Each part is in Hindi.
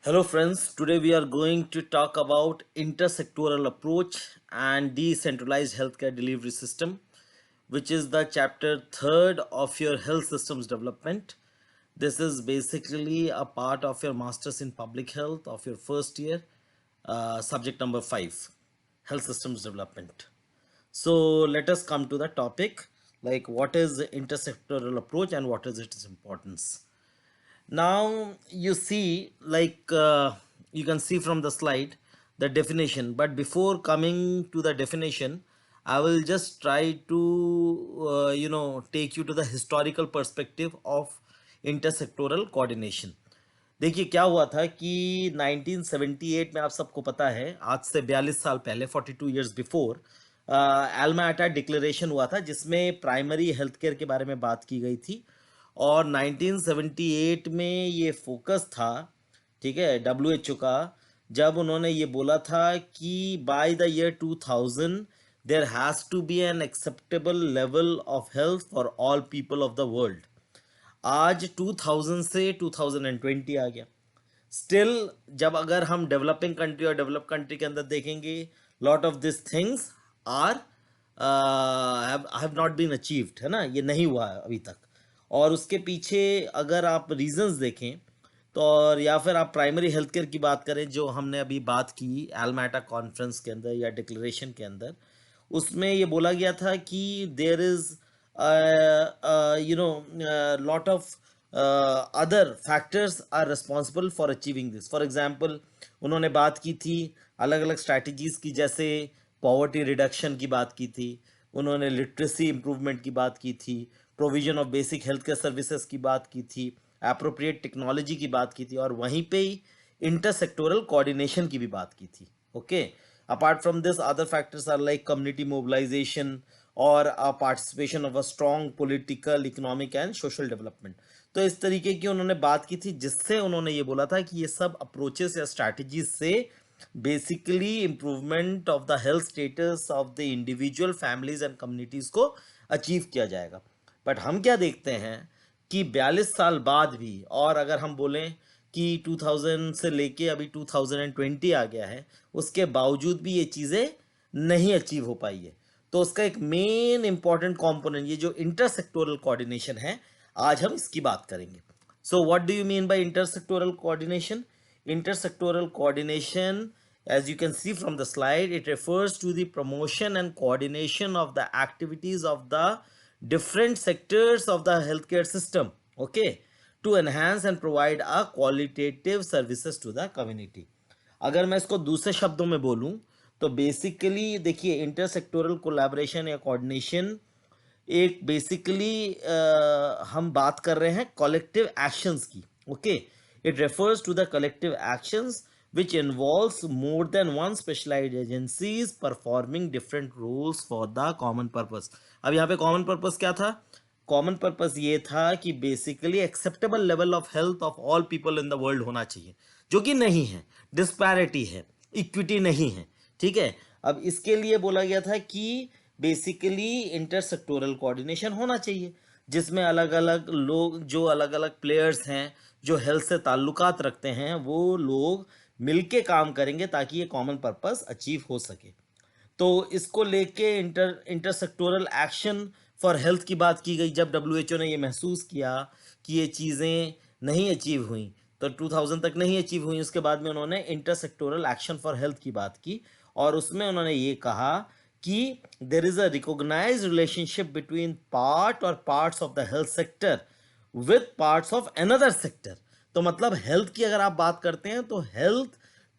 Hello friends, today we are going to talk about intersectoral approach and decentralized healthcare delivery system, which is the chapter 3rd of your health systems development. This is basically a part of your masters in public health of your first year, subject number 5, health systems development. So let us come to the topic, like what is the intersectoral approach and what is its importance. Now you see, you can see from the slide the definition, but before coming to the definition, I will just try to take you to the historical perspective of intersectoral coordination. देखिए क्या हुआ था कि 1978 में, आप सबको पता है, आज से 42 साल पहले, 42 ईयर्स बिफोर, एल्मा-अटा डिक्लेरेशन हुआ था जिसमें प्राइमरी हेल्थ केयर के बारे में बात की गई थी। और 1978 में ये फोकस था, ठीक है, डब्ल्यूएचओ का, जब उन्होंने ये बोला था कि by the year 2000 there has to be an acceptable level of health for all people of the world. आज 2000 से 2020 आ गया। स्टिल जब अगर हम डेवलपिंग कंट्री और डेवलप कंट्री के अंदर देखेंगे, lot of this things are have not been achieved, है ना, ये नहीं हुआ है अभी तक। और उसके पीछे अगर आप रीजंस देखें तो, और या फिर आप प्राइमरी हेल्थ केयर की बात करें, जो हमने अभी बात की एल्मा-अटा कॉन्फ्रेंस के अंदर या डिक्लेरेशन के अंदर, उसमें ये बोला गया था कि there is lot of other factors are responsible for achieving this. For example, उन्होंने बात की थी अलग अलग स्ट्रैटेजीज की, जैसे पॉवर्टी रिडक्शन की बात की थी, उन्होंने लिटरेसी इम्प्रूवमेंट की बात की थी, provision of basic health care services की बात की थी, एप्रोप्रिएट टेक्नोलॉजी की बात की थी, और वहीं पे ही इंटरसेक्टोरल कोऑर्डिनेशन की भी बात की थी। Okay, apart from this other factors are like community mobilisation और a participation of a strong political, economic and social development. तो इस तरीके की उन्होंने बात की थी, जिससे उन्होंने ये बोला था कि ये सब अप्रोचेस या स्ट्रैटेजीज से basically improvement of the health status of the individual, families and communities को अचीव किया जाएगा। बट हम क्या देखते हैं कि 42 साल बाद भी, और अगर हम बोलें कि 2000 से लेके अभी 2020 आ गया है, उसके बावजूद भी ये चीज़ें नहीं अचीव हो पाई है। तो उसका एक मेन इंपॉर्टेंट कंपोनेंट, ये जो इंटरसेक्टोरल कोऑर्डिनेशन है, आज हम इसकी बात करेंगे। So what do you mean by intersectoral coordination? Intersectoral coordination, as you can see from the slide, it refers to the promotion and coordination of the activities of the different sectors of the healthcare system, okay, to enhance and provide a qualitative services to the community. अगर मैं इसको दूसरे शब्दों में बोलूं तो बेसिकली देखिए, इंटरसेक्टोरल कोलैबोरेशन या कोऑर्डिनेशन एक बेसिकली हम बात कर रहे हैं कलेक्टिव एक्शंस की। Okay, it refers to the collective actions which involves more than one specialized agencies performing different roles for the common purpose. अब यहाँ पे common purpose क्या था? common purpose ये था कि basically acceptable level of health of all people in the world होना चाहिए, जो कि नहीं है, disparity है, equity नहीं है, ठीक है। अब इसके लिए बोला गया था कि बेसिकली इंटरसेक्टोरल कोऑर्डिनेशन होना चाहिए, जिसमें अलग अलग लोग, जो अलग अलग प्लेयर्स हैं, जो हेल्थ से ताल्लुकात रखते हैं, वो लोग मिलके काम करेंगे ताकि ये कॉमन पर्पस अचीव हो सके। तो इसको लेके इंटरसेक्टोरल एक्शन फॉर हेल्थ की बात की गई। जब डब्ल्यूएचओ ने ये महसूस किया कि ये चीज़ें नहीं अचीव हुई, तो 2000 तक नहीं अचीव हुई, उसके बाद में उन्होंने इंटरसेक्टोरल एक्शन फॉर हेल्थ की बात की, और उसमें उन्होंने ये कहा कि there is a recognised relationship between part और parts of the health sector with parts of another sector. तो मतलब हेल्थ की अगर आप बात करते हैं तो हेल्थ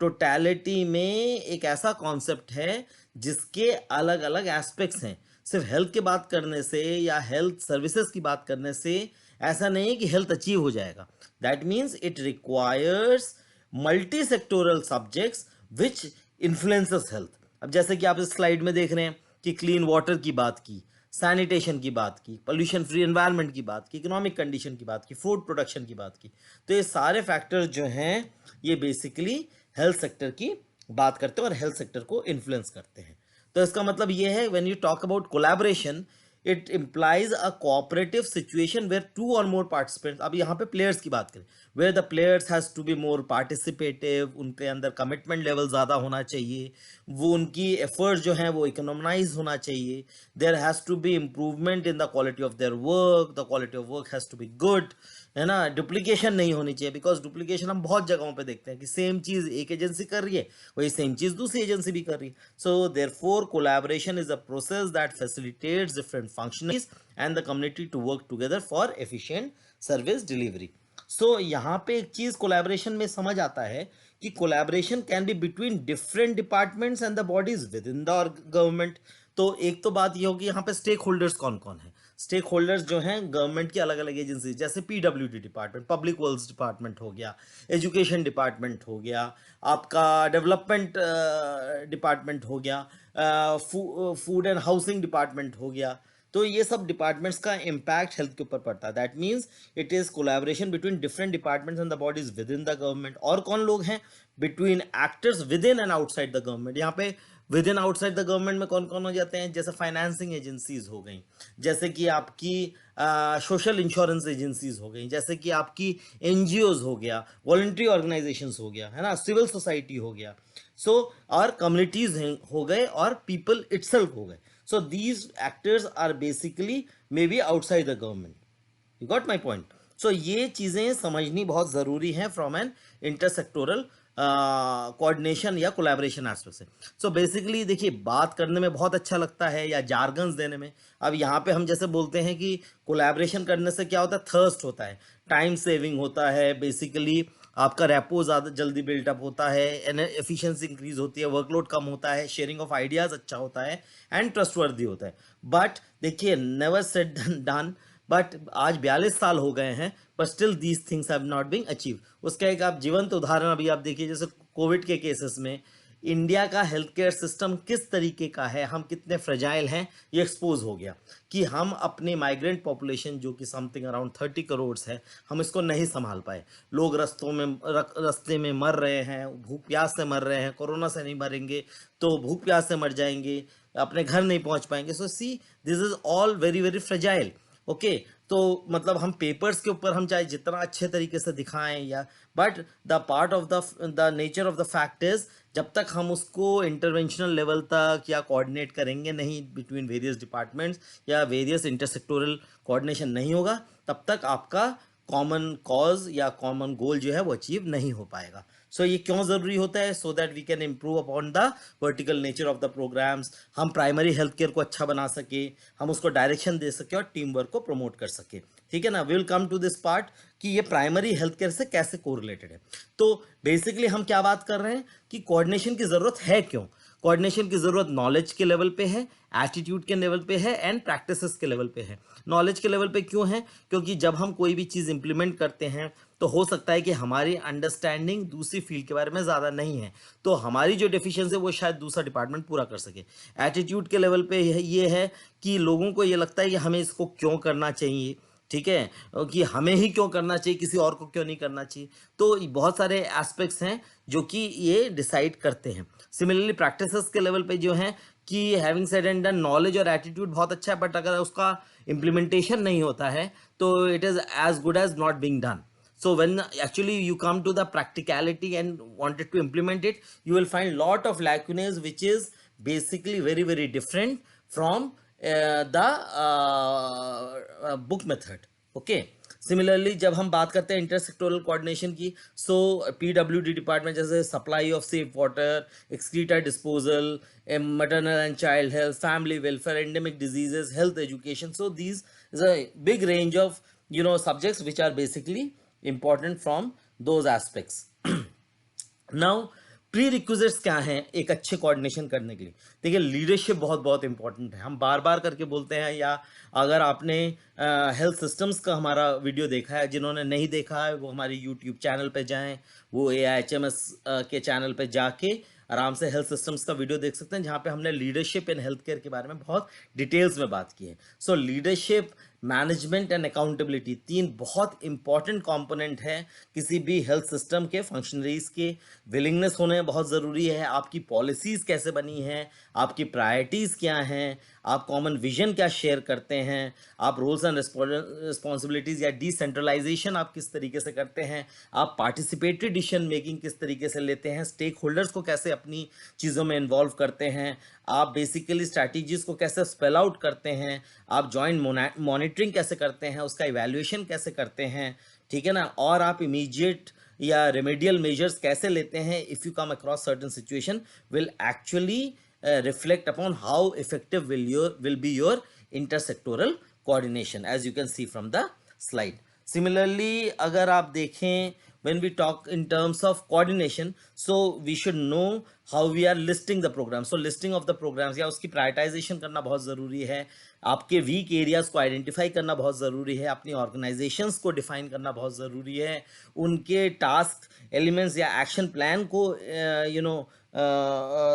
टोटैलिटी में एक ऐसा कॉन्सेप्ट है जिसके अलग अलग एस्पेक्ट्स हैं। सिर्फ हेल्थ की बात करने से या हेल्थ सर्विसेज की बात करने से ऐसा नहीं है कि हेल्थ अचीव हो जाएगा। That means it requires multi sectoral subjects which influences health. अब जैसे कि आप इस स्लाइड में देख रहे हैं कि क्लीन वाटर की बात की, सैनिटेशन की बात की, पोल्यूशन फ्री एनवायरनमेंट की बात की, इकोनॉमिक कंडीशन की बात की, फूड प्रोडक्शन की बात की। तो ये सारे फैक्टर्स जो हैं, ये बेसिकली हेल्थ सेक्टर की बात करते हैं और हेल्थ सेक्टर को इन्फ्लुएंस करते हैं। तो इसका मतलब ये है, when you talk about collaboration, it implies a cooperative situation where two or more participants, अब यहाँ पे प्लेयर्स की बात करें, where the players has to be more participative, उनके अंदर कमिटमेंट लेवल ज़्यादा होना चाहिए, वो उनकी एफर्ट्स जो हैं वो इकोनॉमाइज होना चाहिए, there has to be improvement in the quality of their work, the quality of work has to be good, है ना, डुप्लीकेशन नहीं होनी चाहिए, बिकॉज डुप्लीकेशन हम बहुत जगहों पे देखते हैं कि सेम चीज़ एक एजेंसी कर रही है, वही सेम चीज़ दूसरी एजेंसी भी कर रही है. So therefore collaboration is a process that facilitates different functionalities and the community to work together for efficient service delivery. So यहाँ पे एक चीज़ कोलैबोरेशन में समझ आता है कि collaboration can be between different departments and the bodies with in the government. तो एक तो बात ये होगी यहाँ पे स्टेक होल्डर्स कौन कौन है. स्टेक होल्डर्स जो हैं गवर्नमेंट की अलग अलग एजेंसी, जैसे PWD department, public works department हो गया, एजुकेशन डिपार्टमेंट हो गया, आपका डेवलपमेंट डिपार्टमेंट हो गया, फूड एंड हाउसिंग डिपार्टमेंट हो गया. तो ये सब डिपार्टमेंट्स का इम्पैक्ट हेल्थ के ऊपर पड़ता है. That means it is collaboration between different departments and the bodies with in the government. और कौन लोग हैं, between actors with in and outside the government. यहाँ पे with in outside the government में कौन कौन हो जाते हैं, जैसे फाइनेंसिंग एजेंसीज हो गई, जैसे कि आपकी सोशल इंश्योरेंस एजेंसीज हो गई, जैसे कि आपकी एनजीओज हो गया, वॉलंटरी ऑर्गेनाइजेशंस हो गया, है ना, सिविल सोसाइटी हो गया. सो और कम्युनिटीज हो गए और पीपल इटसेल्फ हो गए. So these actors are basically may be outside the government. You got my point. So ये चीज़ें समझनी बहुत ज़रूरी है फ्रॉम एन इंटरसेक्टोरल कोऑर्डिनेशन या कोलैबोरेशन एस्पेक्ट से. सो बेसिकली देखिए, बात करने में बहुत अच्छा लगता है या जार्गन्स देने में. अब यहाँ पे हम जैसे बोलते हैं कि कोलैबोरेशन करने से क्या होता है, थर्स्ट होता है, टाइम सेविंग होता है, बेसिकली आपका रेपो ज़्यादा जल्दी बिल्टअप होता है, एफिशिएंसी इंक्रीज होती है, वर्कलोड कम होता है, शेयरिंग ऑफ आइडियाज़ अच्छा होता है एंड ट्रस्टवर्दी होता है. बट देखिए, नेवर सेड डन. बट आज 42 साल हो गए हैं, but still these things have not been achieve. उसका एक आप जीवंत उदाहरण अभी आप देखिए, जैसे कोविड के केसेस में इंडिया का हेल्थ केयर सिस्टम किस तरीके का है, हम कितने फ्रेजाइल हैं, ये एक्सपोज हो गया कि हम अपनी माइग्रेंट पॉपुलेशन जो कि समथिंग अराउंड 30 करोड़ है, हम इसको नहीं संभाल पाए. लोग रास्ते में मर रहे हैं, भूख प्यास से मर रहे हैं, कोरोना से नहीं मरेंगे तो भूख प्यास से मर जाएंगे, अपने घर नहीं पहुंच पाएंगे. So see, this is all very very fragile. Okay, तो मतलब हम पेपर्स के ऊपर हम चाहे जितना अच्छे तरीके से दिखाएं या, but the part of the nature of the fact is, जब तक हम उसको इंटरवेंशनल लेवल तक या कोऑर्डिनेट करेंगे नहीं बिटवीन वेरियस डिपार्टमेंट्स या वेरियस इंटरसेक्टोरल कोऑर्डिनेशन नहीं होगा, तब तक आपका कॉमन कॉज या कॉमन गोल जो है वो अचीव नहीं हो पाएगा. सो ये क्यों ज़रूरी होता है, so that we can improve upon the vertical nature of the programs. हम प्राइमरी हेल्थ केयर को अच्छा बना सके, हम उसको डायरेक्शन दे सके और टीम वर्क को प्रमोट कर सके. ठीक है ना. We will come to this part कि ये प्राइमरी हेल्थ केयर से कैसे कोरिलेटेड है. तो बेसिकली हम क्या बात कर रहे हैं कि कोऑर्डिनेशन की ज़रूरत है क्यों. कोऑर्डिनेशन की ज़रूरत नॉलेज के लेवल पे है, एटीट्यूड के लेवल पे है एंड प्रैक्टिसेस के लेवल पे है. नॉलेज के लेवल पे क्यों है, क्योंकि जब हम कोई भी चीज़ इंप्लीमेंट करते हैं तो हो सकता है कि हमारी अंडरस्टैंडिंग दूसरी फील्ड के बारे में ज़्यादा नहीं है, तो हमारी जो डेफिशिएंसी है वो शायद दूसरा डिपार्टमेंट पूरा कर सके. एटीट्यूड के लेवल पे ये है कि लोगों को ये लगता है कि हमें इसको क्यों करना चाहिए, ठीक है, कि हमें ही क्यों करना चाहिए, किसी और को क्यों नहीं करना चाहिए. तो बहुत सारे एस्पेक्ट्स हैं जो कि ये डिसाइड करते हैं. सिमिलरली प्रैक्टिसेस के लेवल पे जो है कि having said and done, knowledge और एटीट्यूड बहुत अच्छा है, बट अगर उसका इम्प्लीमेंटेशन नहीं होता है तो it is as good as not being done. So when actually you come to the practicality and wanted to implement it, you will find lot of lacunae which is basically very very different from the book method. Okay. Similarly जब हम बात करते हैं इंटरसेक्टोरल कोऑर्डिनेशन की, सो पीडब्ल्यूडी डिपार्टमेंट जैसे supply of safe water, excreta disposal, maternal and child health, family welfare, endemic diseases, health education. So these is a big range of subjects which are basically important from those aspects. Now pre requisites क्या हैं एक अच्छे कोऑर्डिनेशन करने के लिए. देखिए, लीडरशिप बहुत बहुत इंपॉर्टेंट है. हम बार बार करके बोलते हैं, या अगर आपने हेल्थ सिस्टम्स का हमारा वीडियो देखा है, जिन्होंने नहीं देखा है वो हमारी यूट्यूब चैनल पे जाएं, वो AIHMS के चैनल पे जाके आराम से हेल्थ सिस्टम्स का वीडियो देख सकते हैं, जहाँ पे हमने लीडरशिप इन हेल्थ केयर के बारे में बहुत डिटेल्स में बात की है. सो लीडरशिप, मैनेजमेंट एंड अकाउंटेबिलिटी, 3 बहुत इंपॉर्टेंट कंपोनेंट है किसी भी हेल्थ सिस्टम के फंक्शनरीज के. विलिंगनेस होने बहुत ज़रूरी है. आपकी पॉलिसीज़ कैसे बनी हैं, आपकी प्रायोरिटीज़ क्या हैं, आप कॉमन विजन क्या शेयर करते हैं, आप रोल्स एंड रिस्पॉन्सिबिलिटीज़ या डिसेंट्रलाइजेशन आप किस तरीके से करते हैं, आप पार्टिसिपेटरी डिसीजन मेकिंग किस तरीके से लेते हैं, स्टेक होल्डर्स को कैसे अपनी चीज़ों में इन्वॉल्व करते हैं, आप बेसिकली स्ट्रैटेजीज़ को कैसे स्पेल आउट करते हैं, आप जॉइंट मॉनिटरिंग कैसे करते हैं, उसका इवैल्यूएशन कैसे करते हैं, ठीक है ना, और आप इमीडिएट या रेमेडियल मेजर्स कैसे लेते हैं if you come across certain situation will actually reflect upon how effective will be your intersectoral coordination, as you can see from the slide. Similarly, अगर आप देखें when we talk in terms of coordination, so we should know how we are listing the program. So listing of the programs या उसकी prioritization करना बहुत ज़रूरी है, आपके वीक एरियाज को आइडेंटिफाई करना बहुत ज़रूरी है, अपनी ऑर्गेनाइजेशंस को डिफाइन करना बहुत ज़रूरी है, उनके टास्क एलिमेंट्स या एक्शन प्लान को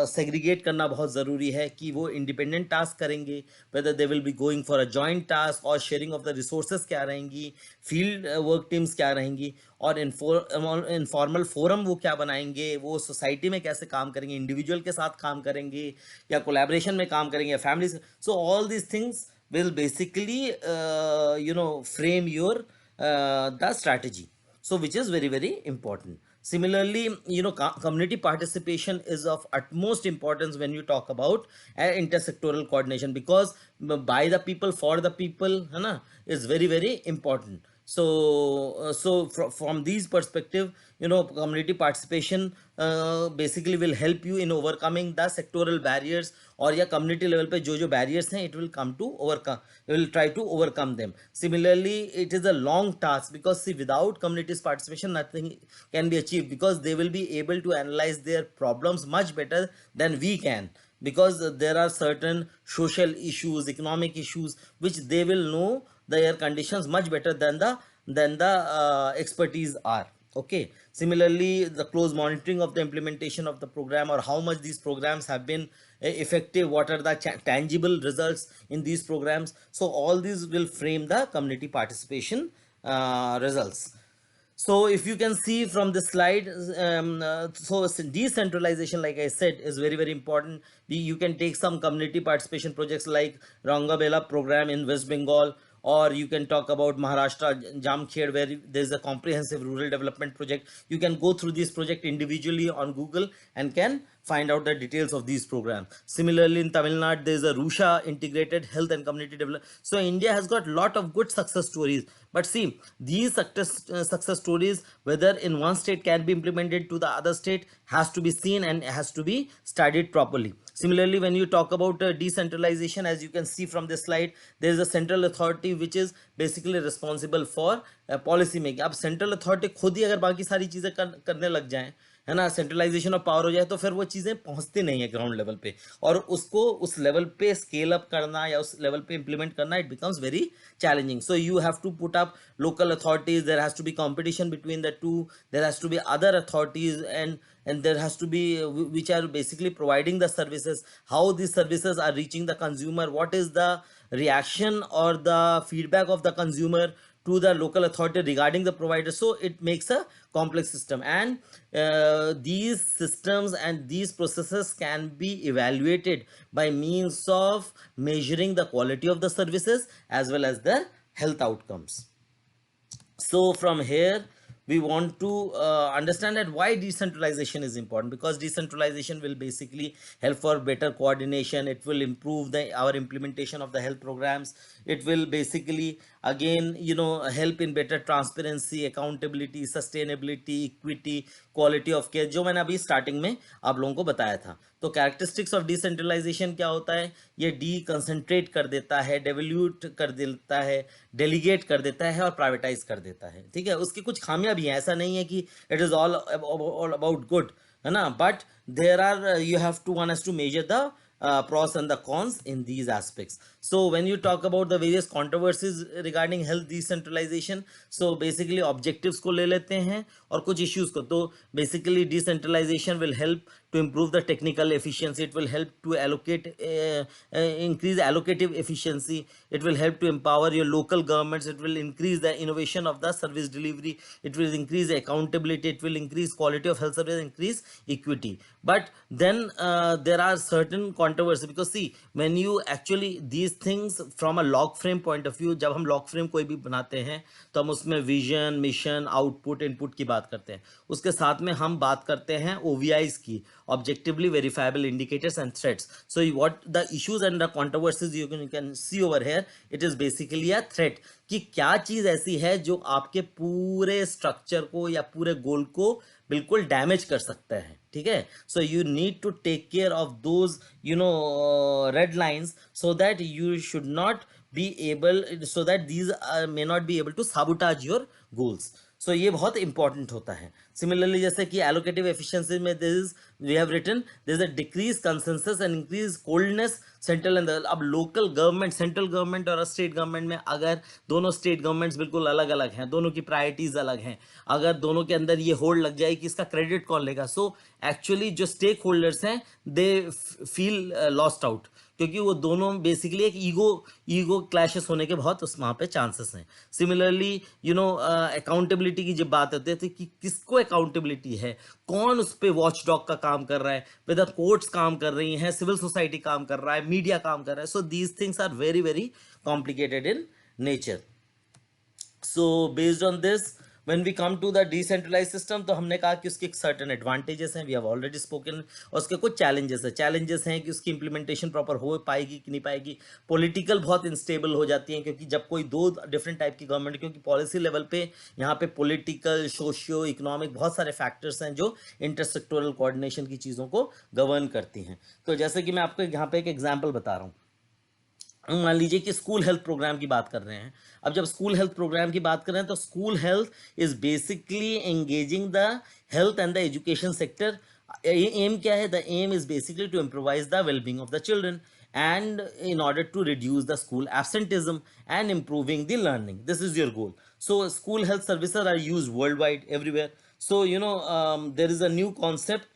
सेग्रीगेट करना बहुत ज़रूरी है कि वो इंडिपेंडेंट टास्क करेंगे, whether they will be going for a joint task, और शेयरिंग ऑफ द रिसोर्सेज क्या रहेंगी, फील्ड वर्क टीम्स क्या रहेंगी, और इनफॉर्मल फोरम वो क्या बनाएंगे, वो सोसाइटी में कैसे काम करेंगे, इंडिविजुअल के साथ काम करेंगे या कोलैबोरेशन में काम करेंगे या फैमिली से. So all these things will basically frame your the strategy, so which is very very important. Similarly, community participation is of utmost importance when you talk about intersectoral coordination, because by the people for the people है ना, is very very important. So from these perspective, community participation basically will help you in overcoming the sectoral barriers, और या community level पे जो barriers हैं, it will try to overcome them. Similarly, it is a long task, because see, without community's participation nothing can be achieved, because they will be able to analyze their problems much better than we can, because there are certain social issues, economic issues, which they will know their conditions much better than the expertise are. Okay. Similarly, the close monitoring of the implementation of the program, or how much these programs have been effective, what are the tangible results in these programs. So all these will frame the community participation results. So if you can see from this slide, so decentralization, like I said, is very very important. You can take some community participation projects like Rangabela program in West Bengal, or you can talk about Maharashtra Jamkhed, where there is a comprehensive rural development project. You can go through this project individually on Google and can find out the details of these programs. Similarly, in Tamil Nadu, there is a Rusha integrated health and community development. So India has got lot of good success stories. But see, these success stories, whether in one state can be implemented to the other state, has to be seen and has to be studied properly. Similarly, when you talk about decentralization, as you can see from this slide, there is a central authority which is basically responsible for policy making. अब central authority खुद ही अगर बाकी सारी चीज़ें करने लग जाएं, है ना, सेंट्रलाइजेशन ऑफ पावर हो जाए, तो फिर वो चीज़ें पहुंचती नहीं है ग्राउंड लेवल पे, और उसको उस लेवल पे स्केल अप करना या उस लेवल पे इंप्लीमेंट करना, it becomes very challenging. So you have to put up local authorities, there has to be competition between the two, there has to be other authorities, and there has to be which are basically providing the services, how these services are reaching the consumer, what is the reaction or the feedback of the consumer to the local authority regarding the provider. So it makes a complex system, and these systems and these processes can be evaluated by means of measuring the quality of the services as well as the health outcomes. So from here we want to understand that why decentralization is important, because decentralization will basically help for better coordination, it will improve our implementation of the health programs, it will basically again help in better transparency, accountability, sustainability, equity, quality of care, जो मैंने अभी स्टार्टिंग में आप लोगों को बताया था. तो कैरेक्टरिस्टिक्स ऑफ डिसेंट्रलाइजेशन क्या होता है, ये कंसंट्रेट कर देता है, डेवल्यूट कर देता है, डेलीगेट कर देता है और प्राइवेटाइज कर देता है. ठीक है, उसकी कुछ खामियां भी हैं, ऐसा नहीं है कि it is all about good, है ना, but there are you have to one has to measure the pros and the cons in these aspects. So when you talk about the various controversies regarding health decentralization, so basically objectives को ले लेते हैं और कुछ issues को. तो basically decentralization will help to improve the technical efficiency. It will help to allocate, increase allocative efficiency. It will help to empower your local governments. It will increase the innovation of the service delivery. It will increase accountability. It will increase quality of health service, increase equity. But then there are certain controversy, because see, when you actually these things from a log frame point of view, जब हम log frame कोई भी बनाते हैं तो हम उसमें विजन, मिशन, आउटपुट, इनपुट की बात करते हैं. उसके साथ में हम बात करते हैं OVIs की, objectively verifiable indicators and threats. So what the issues and the controversies you can see over here, it is basically a threat, कि क्या चीज ऐसी है जो आपके पूरे स्ट्रक्चर को या पूरे गोल को बिल्कुल डैमेज कर सकता है. ठीक है. So you need to take care of those red lines, so that you should not be able, so that these may not be able to sabotage your goals. So ये बहुत इंपॉर्टेंट होता है. सिमिलरली जैसे कि एलोकेटिव एफिशिएंसी में we have written there is a decrease consensus and increase coldness central and. अब लोकल गवर्नमेंट, सेंट्रल गवर्नमेंट और स्टेट गवर्नमेंट में अगर दोनों स्टेट गवर्नमेंट्स बिल्कुल अलग अलग हैं, दोनों की प्रायोरिटीज अलग हैं, अगर दोनों के अंदर ये होल्ड लग जाए कि इसका क्रेडिट कौन लेगा, सो एक्चुअली जो स्टेक होल्डर्स हैं दे फील लॉस्ट आउट, क्योंकि वो दोनों बेसिकली एक ईगो क्लैशेस होने के बहुत उस वहाँ पे चांसेस हैं. सिमिलरली अकाउंटेबिलिटी की जब बात होती है तो कि किसको अकाउंटेबिलिटी है, कौन उस पर वॉच डॉग का काम कर रहा है, वेदर कोर्ट्स काम कर रही हैं, सिविल सोसाइटी काम कर रहा है, मीडिया काम कर रहा है. So these things are very very complicated in nature. So based on this, when we come to the decentralized system, तो हमने कहा कि उसके सर्टेन एडवांटेजेस हैं, वी हैव ऑलरेडी स्पोकन, और उसके कुछ चैलेंजेस हैं कि उसकी इंप्लीमेंटेशन प्रॉपर हो पाएगी कि नहीं पाएगी. पॉलिटिकल बहुत इंस्टेबल हो जाती हैं, क्योंकि जब कोई दो डिफरेंट टाइप की गवर्नमेंट, क्योंकि पॉलिसी लेवल पे यहाँ पे पॉलिटिकल, सोशियो इकोनॉमिक बहुत सारे फैक्टर्स हैं जो इंटरसेक्टोरल कोऑर्डिनेशन की चीज़ों को गवर्न करती हैं. तो जैसे कि मैं आपको यहाँ पे एक एग्जाम्पल बता रहा हूँ. मान लीजिए कि स्कूल हेल्थ प्रोग्राम की बात कर रहे हैं. अब जब स्कूल हेल्थ प्रोग्राम की बात कर रहे हैं तो school health is basically engaging the health and the education sector. Aim क्या है? The aim is basically to improvise the wellbeing of the children and in order to reduce the school absenteeism and improving the learning. This is your goal. So school health services are used worldwide, everywhere. So there is a new concept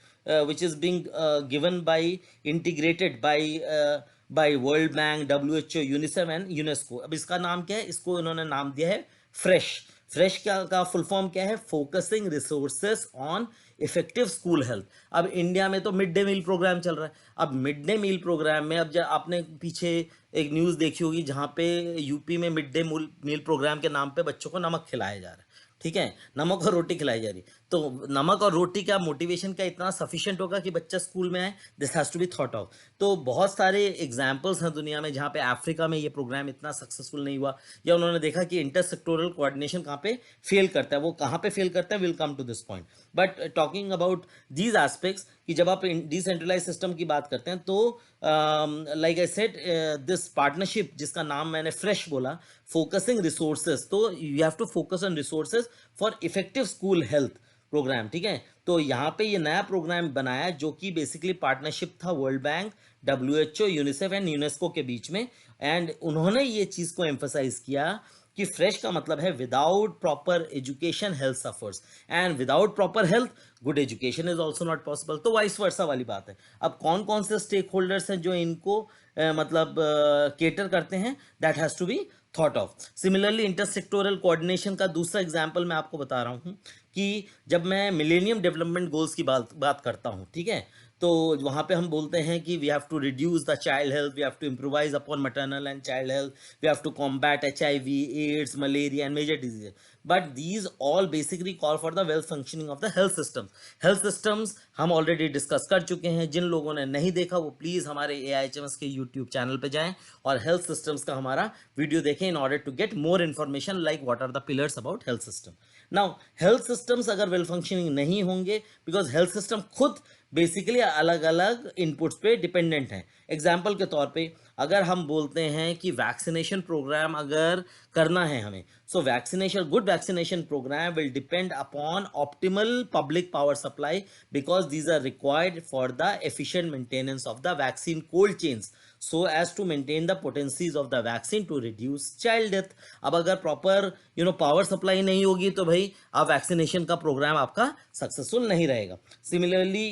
which is being given by, integrated by World Bank, WHO, UNICEF and UNESCO. अब इसका नाम क्या है? इसको इन्होंने नाम दिया है फ्रेश. फ्रेश का फुल फॉर्म क्या है? Focusing resources on effective school health. अब इंडिया में तो मिड डे मील प्रोग्राम चल रहा है. अब मिड डे मील प्रोग्राम में, अब जब आपने पीछे एक न्यूज़ देखी होगी जहाँ पे यूपी में मिड डे मील प्रोग्राम के नाम पे बच्चों को नमक खिलाया जा रहा है. ठीक है, नमक और रोटी खिलाई जा रही. तो नमक और रोटी का मोटिवेशन का इतना सफिशिएंट होगा कि बच्चा स्कूल में आए? This has to be thought of. तो बहुत सारे एग्जांपल्स हैं दुनिया में जहाँ पे अफ्रीका में ये प्रोग्राम इतना सक्सेसफुल नहीं हुआ, या उन्होंने देखा कि इंटरसेक्टोरल कोऑर्डिनेशन कहाँ पे फेल करता है. वो कहाँ पे फेल करता है, will come to this point. But talking about these aspects, कि जब आप डिसेंट्रलाइज सिस्टम की बात करते हैं तो like I said, this partnership जिसका नाम मैंने फ्रेश बोला, फोकसिंग रिसोर्सेज, तो you have to focus on resources for effective school health program. ठीक है, तो यहाँ पे ये नया प्रोग्राम बनाया जो कि बेसिकली पार्टनरशिप था world bank, WHO, UNICEF and UNESCO के बीच में. एंड उन्होंने ये चीज़ को एम्फसाइज किया कि फ्रेश का मतलब है without proper education health suffers, and without proper health good education is also not possible. तो वाइस वर्सा वाली बात है. अब कौन कौन से स्टेक होल्डर्स हैं जो इनको मतलब केटर करते हैं, that has to be thought of. Similarly intersectoral coordination का दूसरा एग्जांपल मैं आपको बता रहा हूँ कि जब मैं मिलेनियम डेवलपमेंट गोल्स की बात करता हूँ, ठीक है, तो वहाँ पे हम बोलते हैं कि we have to reduce the child health, we have to improvise upon maternal and child health, we have to combat HIV, AIDS, malaria and major diseases. But these all basically call for the well functioning of the health systems. Health systems हम ऑलरेडी डिस्कस कर चुके हैं. जिन लोगों ने नहीं देखा वो प्लीज़ हमारे AIHMS के यूट्यूब चैनल पे जाएं और हेल्थ सिस्टम्स का हमारा वीडियो देखें in order to get more information like what are the pillars about health system. Now health systems अगर वेल फंक्शनिंग नहीं होंगे, बिकॉज हेल्थ सिस्टम खुद बेसिकली अलग अलग इनपुट्स पे डिपेंडेंट हैं. एग्जाम्पल के तौर पे अगर हम बोलते हैं कि वैक्सीनेशन प्रोग्राम अगर करना है हमें, so good vaccination program will depend upon optimal public power supply, because these are required for the efficient maintenance of the vaccine cold chains, so as to maintain the potencies of the vaccine to reduce child death. अब अगर प्रॉपर पावर सप्लाई नहीं होगी तो भाई अब वैक्सीनेशन का प्रोग्राम आपका सक्सेसफुल नहीं रहेगा. सिमिलरली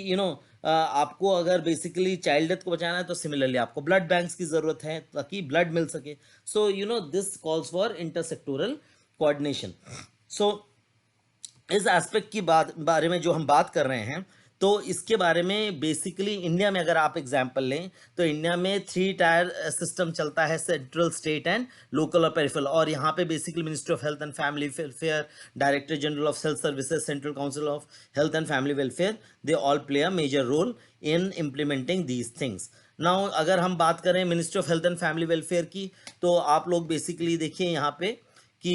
आपको अगर बेसिकली चाइल्ड डेथ को बचाना है तो सिमिलरली आपको ब्लड बैंक्स की ज़रूरत है ताकि ब्लड मिल सके. So this calls for intersectoral coordination. So इस एस्पेक्ट की बारे में जो हम बात कर रहे हैं, तो इसके बारे में बेसिकली इंडिया में अगर आप एग्जांपल लें तो इंडिया में 3 टायर सिस्टम चलता है, सेंट्रल, स्टेट एंड लोकल और पेरिफेरल. और यहाँ पे basically ministry of health and family welfare, director general of health services, central council of health and family welfare, they all play a major role in implementing these things. Now अगर हम बात करें ministry of health and family welfare की, तो आप लोग बेसिकली देखिए यहाँ पे कि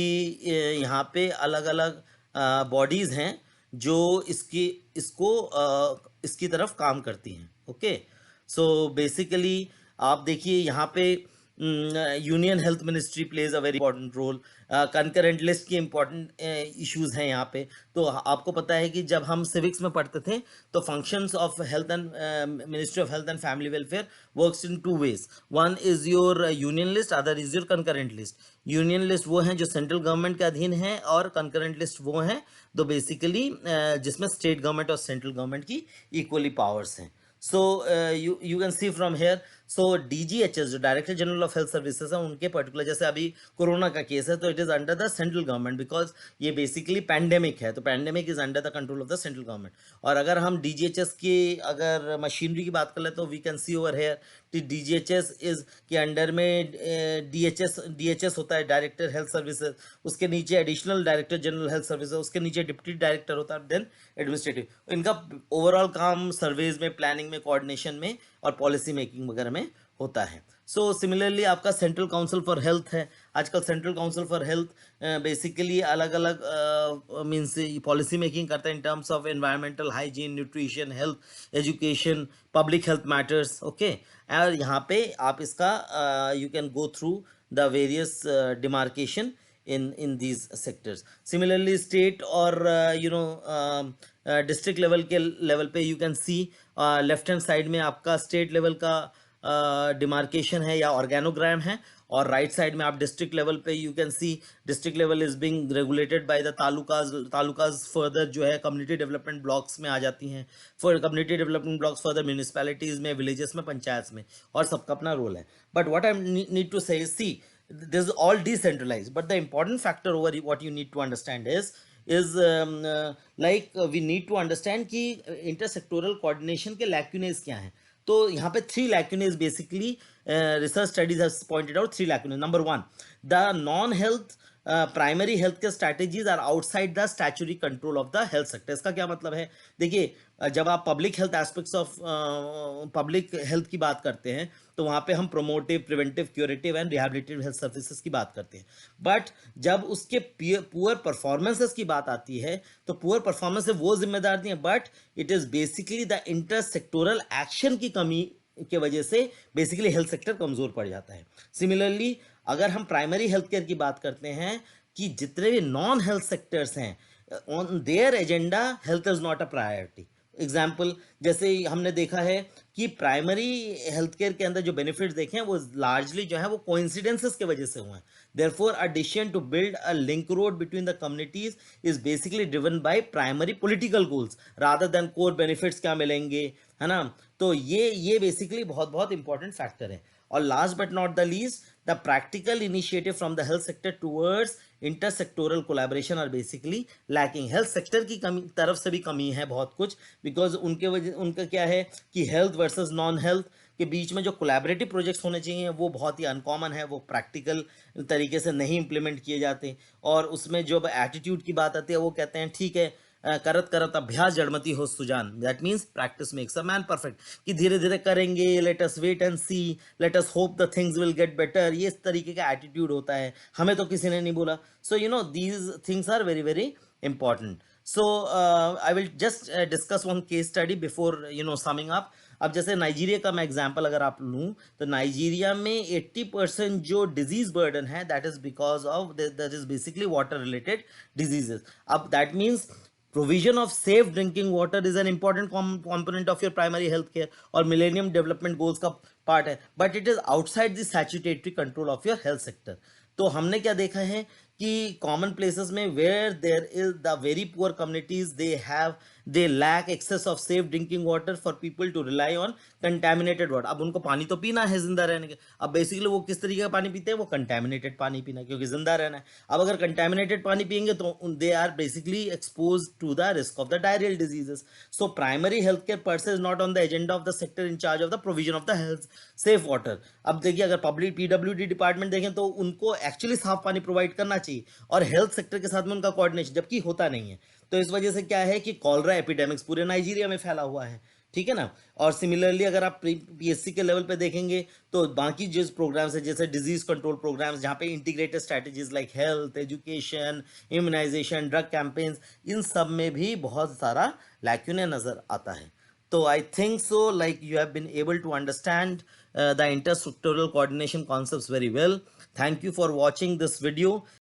यहाँ पे अलग अलग बॉडीज़ हैं जो इसकी तरफ काम करती हैं. ओके, सो बेसिकली आप देखिए यहाँ पे union health ministry plays a very important role. Concurrent list की इंपॉर्टेंट इश्यूज हैं यहाँ पे. तो आपको पता है कि जब हम सिविक्स में पढ़ते थे तो functions of health and ministry of health and family welfare works in 2 ways. One is your union list, other is your concurrent list. Union list वो हैं जो सेंट्रल गवर्नमेंट के अधीन है, और कंकरेंट लिस्ट वो हैं तो बेसिकली जिसमें स्टेट गवर्नमेंट और सेंट्रल गवर्नमेंट की इक्वली पावर्स हैं. So you can C from here. So DGHS जो director general of health services है, उनके पर्टिकुलर जैसे अभी कोरोना का केस है तो it is under the central government, because ये बेसिकली पैंडेमिक है, तो pandemic is under the control of the central government. और अगर हम DGHS की अगर मशीनरी की बात कर ले तो we can see over here कि DGHS इज के अंडर में DHS होता है, डायरेक्टर हेल्थ सर्विसेज, उसके नीचे additional director general health services, उसके नीचे डिप्टी डायरेक्टर होता है, देन एडमिनिस्ट्रेटिव. इनका ओवरऑल काम सर्वेज में, प्लानिंग में, कोऑर्डिनेशन में और पॉलिसी मेकिंग वगैरह में होता है. सो सिमिलरली आपका सेंट्रल काउंसिल फॉर हेल्थ है. आजकल central council for health basically अलग अलग मीन्स पॉलिसी मेकिंग करता है in terms of environmental, hygiene, nutrition, health, education, public health matters. Okay, और यहाँ पे आप इसका you can go through the various demarcation in these sectors. Similarly state और डिस्ट्रिक्ट लेवल के लेवल पे you can C left hand side में आपका स्टेट लेवल का डिमार्केशन है या ऑर्गेनोग्राम है, और राइट साइड में आप डिस्ट्रिक्ट लेवल पे you can see district level is being regulated by the talukas further जो है कम्युनिटी डेवलपमेंट ब्लॉक्स में आ जाती हैं, for community development blocks further municipalities में, विलेजेस में, पंचायत में, और सबका अपना रोल है. But what I need to say, see this is all decentralized, but the important factor over what you need to understand is we need to understand कि intersectoral coordination के lacunae क्या हैं. तो यहाँ पे 3 lacunae basically research studies has pointed out 3 lacunae. Number 1, the non-health primary health care strategies are outside the statutory control of the health sector. इसका क्या मतलब है? देखिए, जब आप public health aspects of public health की बात करते हैं तो वहाँ पे हम promotive, preventive, curative and rehabilitative health services की बात करते हैं. बट जब उसके पुअर परफॉर्मेंसेस की बात आती है तो पुअर परफॉर्मेंस से वो जिम्मेदार नहीं है, but it is basically the intersectoral action की कमी के वजह से बेसिकली हेल्थ सेक्टर कमज़ोर पड़ जाता है. सिमिलरली अगर हम प्राइमरी हेल्थ केयर की बात करते हैं कि जितने भी नॉन हेल्थ सेक्टर्स हैं, on their agenda health is not a priority. Example, जैसे हमने देखा है कि प्राइमरी हेल्थ केयर के अंदर जो बेनिफिट्स देखे हैं वो लार्जली जो है वो कोइंसिडेंसेस की वजह से हुए हैं. Therefore a decision to build a link road between the communities is basically driven by primary political goals rather than core benefits क्या मिलेंगे, है ना. तो ये बेसिकली बहुत बहुत इंपॉर्टेंट फैक्टर है. और last but not the least, the practical initiative from the health sector towards intersectoral collaboration are basically lacking. Health sector की कमी तरफ से भी कमी है बहुत कुछ, बिकॉज उनका क्या है कि हेल्थ वर्सेस नॉन हेल्थ के बीच में जो कोलैबोरेटिव प्रोजेक्ट्स होने चाहिए वो बहुत ही अनकॉमन है, वो प्रैक्टिकल तरीके से नहीं इम्प्लीमेंट किए जाते. और उसमें जो एटीट्यूड की बात आती है वो कहते हैं ठीक है, करत करत अभ्यास जड़मती हो सुजान, that means practice makes a man perfect, कि धीरे धीरे करेंगे, let us wait and see, let us hope the things will get better, ये इस तरीके का एटीट्यूड होता है. हमें तो किसी ने नहीं बोला. So these things are very very important. So I will just discuss one case study before summing up. अब जैसे नाइजीरिया का मैं एग्जांपल अगर आप लूँ तो नाइजीरिया में 80% जो डिजीज बर्डन है that is because of that is basically water related diseases. अब that means provision of safe drinking water is an important component of your primary health care और millennium development goals का part है, but it is outside the statutory control of your health sector. तो हमने क्या देखा है कि common places में where there is the very poor communities, they have they lack access of safe drinking water for people to rely on contaminated water. अब उनको पानी तो पीना है जिंदा रहने के, अब बेसिकली वो किस तरीके का पानी पीते हैं, वो कंटेमिनेटेड पानी पीना, क्योंकि जिंदा रहना है। अब अगर कंटेमिनेटेड पानी पियेंगे तो they are basically expose to the risk of the diarrhoeal diseases. So primary health care person is not on the agenda of the sector in charge of the provision of the health safe water. अब देखिए, अगर पब्लिक पीडब्ल्यूडी डिपार्टमेंट देखें तो उनको एक्चुअली साफ पानी प्रोवाइड करना चाहिए, और हेल्थ सेक्टर के साथ में उनका कोऑर्डिनेशन जबकि होता नहीं है। तो इस वजह से क्या है कि कॉलरा एपिडेमिक्स पूरे नाइजीरिया में फैला हुआ है, ठीक है ना। और सिमिलरली अगर आप पीएससी के लेवल पे देखेंगे तो बाकी जिस प्रोग्राम्स है, जैसे डिजीज कंट्रोल प्रोग्राम्स, जहाँ पे integrated strategies like health, education, immunisation, drug campaigns, इन सब में भी बहुत सारा लैक्यूने नजर आता है। तो I think so like you have been able to understand the intersectoral coordination concepts very well. Thank you for watching this video.